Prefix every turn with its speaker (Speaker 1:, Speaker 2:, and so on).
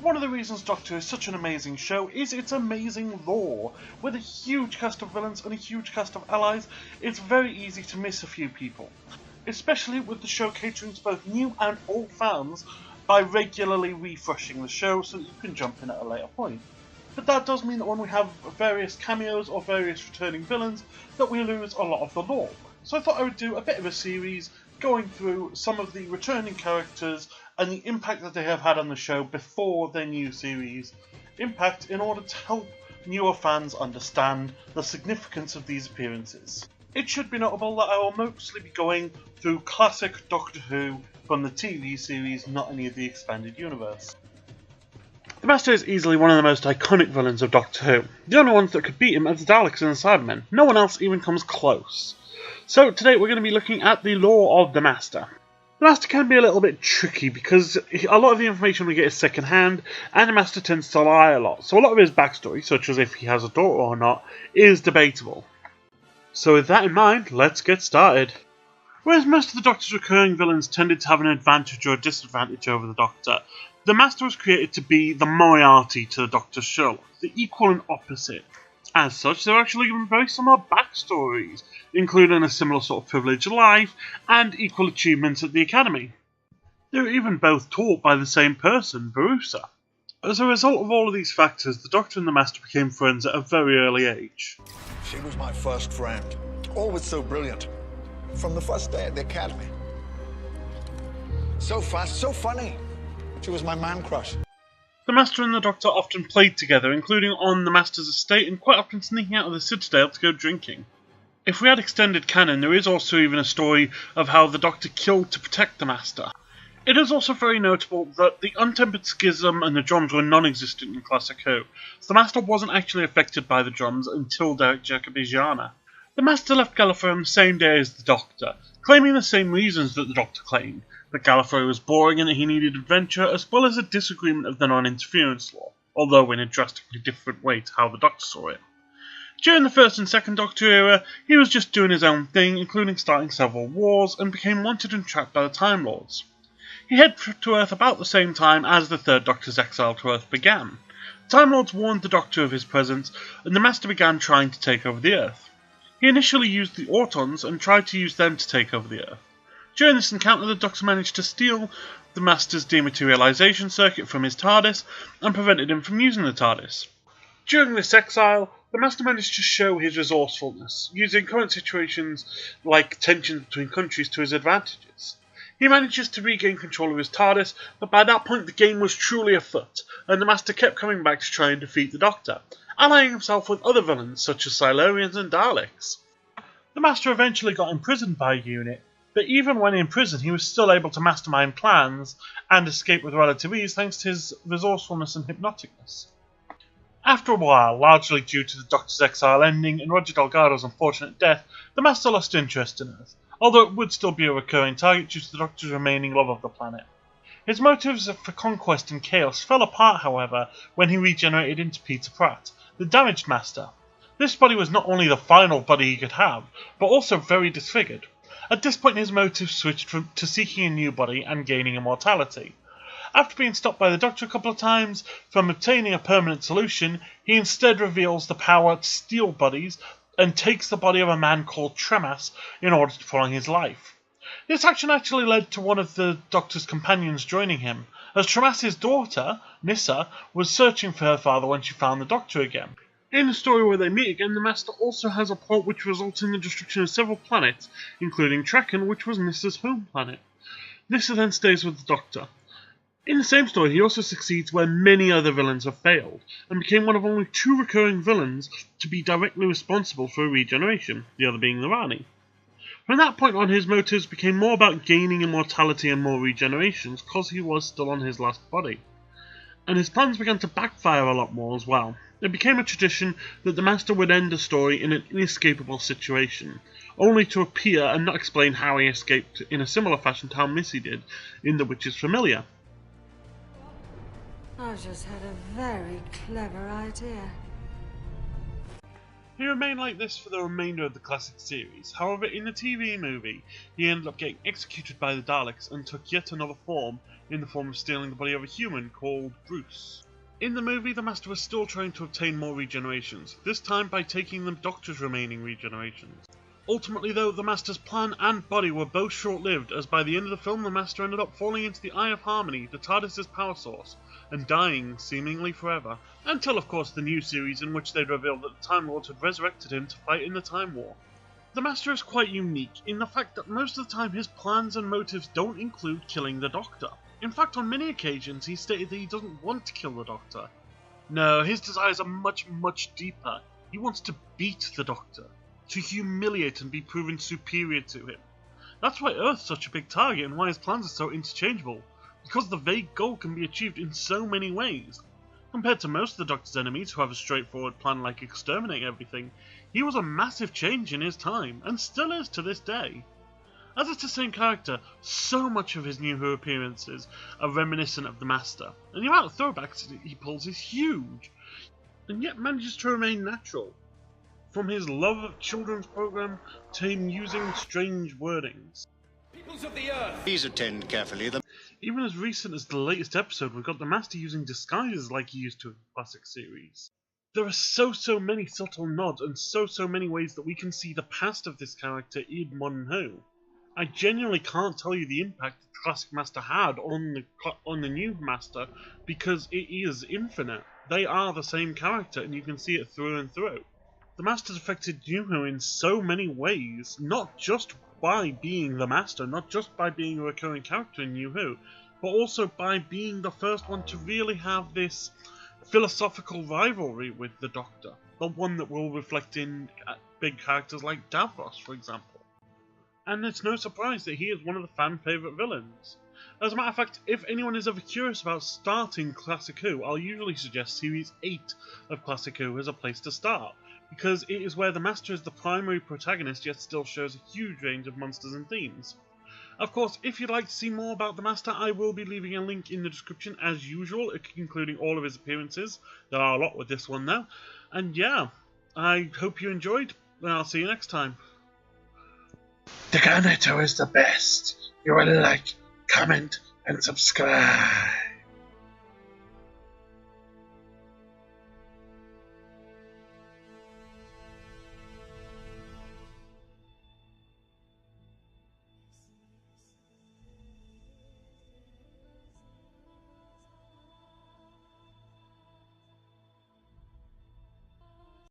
Speaker 1: One of the reasons Doctor Who is such an amazing show is its amazing lore. With a huge cast of villains and a huge cast of allies, it's very easy to miss a few people. Especially with the show catering to both new and old fans by regularly refreshing the show so that you can jump in at a later point. But that does mean that when we have various cameos or various returning villains, that we lose a lot of the lore. So I thought I would do a bit of a series going through some of the returning characters and the impact that they have had on the show before their new series impact in order to help newer fans understand the significance of these appearances. It should be notable that I will mostly be going through classic Doctor Who from the TV series, not any of the expanded universe. The Master is easily one of the most iconic villains of Doctor Who. The only ones that could beat him are the Daleks and the Cybermen. No one else even comes close. So today we're going to be looking at the lore of the Master. The Master can be a little bit tricky because a lot of the information we get is second hand, and the Master tends to lie a lot. So a lot of his backstory, such as if he has a daughter or not, is debatable. So with that in mind, let's get started. Whereas most of the Doctor's recurring villains tended to have an advantage or a disadvantage over the Doctor, the Master was created to be the Moriarty to the Doctor's Sherlock, the equal and opposite. As such, they're actually given very similar backstories, including a similar sort of privileged life and equal achievements at the Academy. They were even both taught by the same person, Barusa. As a result of all of these factors, the Doctor and the Master became friends at a very early age.
Speaker 2: She was my first friend, always so brilliant, from the first day at the Academy. So fast, so funny. She was my man crush.
Speaker 1: The Master and the Doctor often played together, including on the Master's estate and quite often sneaking out of the Citadel to go drinking. If we had extended canon, there is also even a story of how the Doctor killed to protect the Master. It is also very notable that the untempered schism and the drums were non-existent in Classic Who, so the Master wasn't actually affected by the drums until Derek Jacobigiana. The Master left Gallifrey on the same day as the Doctor, claiming the same reasons that the Doctor claimed, that Gallifrey was boring and that he needed adventure, as well as a disagreement of the non-interference law, although in a drastically different way to how the Doctor saw it. During the first and second Doctor era, he was just doing his own thing, including starting several wars, and became wanted and trapped by the Time Lords. He headed to Earth about the same time as the third Doctor's exile to Earth began. The Time Lords warned the Doctor of his presence, and the Master began trying to take over the Earth. He initially used the Autons and tried to use them to take over the Earth. During this encounter, the Doctor managed to steal the Master's dematerialization circuit from his TARDIS and prevented him from using the TARDIS. During this exile, the Master managed to show his resourcefulness, using current situations like tensions between countries to his advantages. He manages to regain control of his TARDIS, but by that point the game was truly afoot, and the Master kept coming back to try and defeat the Doctor, allying himself with other villains such as Silurians and Daleks. The Master eventually got imprisoned by a unit, but even when in prison he was still able to mastermind plans and escape with relative ease thanks to his resourcefulness and hypnoticness. After a while, largely due to the Doctor's exile ending and Roger Delgado's unfortunate death, the Master lost interest in Earth, although it would still be a recurring target due to the Doctor's remaining love of the planet. His motives for conquest and chaos fell apart, however, when he regenerated into Peter Pratt, the Damaged Master. This body was not only the final body he could have, but also very disfigured. At this point his motives switched to seeking a new body and gaining immortality. After being stopped by the Doctor a couple of times from obtaining a permanent solution, he instead reveals the power to steal bodies and takes the body of a man called Tremas in order to prolong his life. This action actually led to one of the Doctor's companions joining him, as Tremas' daughter, Nyssa, was searching for her father when she found the Doctor again. In the story where they meet again, the Master also has a plot which results in the destruction of several planets, including Traken, which was Nyssa's home planet. Nyssa then stays with the Doctor. In the same story, he also succeeds where many other villains have failed, and became one of only 2 recurring villains to be directly responsible for a regeneration, the other being the Rani. From that point on, his motives became more about gaining immortality and more regenerations, cause he was still on his last body. And his plans began to backfire a lot more as well. It became a tradition that the Master would end a story in an inescapable situation, only to appear and not explain how he escaped in a similar fashion to how Missy did in The Witch's Familiar.
Speaker 3: I just had a very clever idea.
Speaker 1: He remained like this for the remainder of the classic series. However, in the TV movie, he ended up getting executed by the Daleks and took yet another form in the form of stealing the body of a human called Bruce. In the movie, the Master was still trying to obtain more regenerations, this time by taking the Doctor's remaining regenerations. Ultimately though, the Master's plan and body were both short-lived, as by the end of the film the Master ended up falling into the Eye of Harmony, the TARDIS's power source, and dying seemingly forever. Until of course the new series, in which they'd revealed that the Time Lords had resurrected him to fight in the Time War. The Master is quite unique in the fact that most of the time his plans and motives don't include killing the Doctor. In fact, on many occasions he stated that he doesn't want to kill the Doctor. No, his desires are much, much deeper. He wants to beat the Doctor, to humiliate and be proven superior to him. That's why Earth's such a big target and why his plans are so interchangeable, because the vague goal can be achieved in so many ways. Compared to most of the Doctor's enemies who have a straightforward plan like exterminate everything, he was a massive change in his time, and still is to this day. As it's the same character, so much of his New Who appearances are reminiscent of the Master, and the amount of throwbacks he pulls is huge, and yet manages to remain natural. From his love of children's program to him using strange wordings.
Speaker 3: Peoples of the Earth!
Speaker 4: Please attend carefully.
Speaker 1: Even as recent as the latest episode, we've got the Master using disguises like he used to in the classic series. There are so many subtle nods and so many ways that we can see the past of this character in Modern Who. I genuinely can't tell you the impact that the classic Master had on the new Master, because it is infinite. They are the same character and you can see it through and through. The Master's affected New Who in so many ways, not just by being the Master, not just by being a recurring character in New Who, but also by being the first one to really have this philosophical rivalry with the Doctor, the one that will reflect in big characters like Davros, for example. And it's no surprise that he is one of the fan favourite villains. As a matter of fact, if anyone is ever curious about starting Classic Who, I'll usually suggest Series 8 of Classic Who as a place to start, because it is where the Master is the primary protagonist yet still shows a huge range of monsters and themes. Of course, if you'd like to see more about the Master, I will be leaving a link in the description as usual, including all of his appearances. There are a lot with this one now. And yeah, I hope you enjoyed, and I'll see you next time.
Speaker 5: The Garneto is the best. You will like, comment, and subscribe.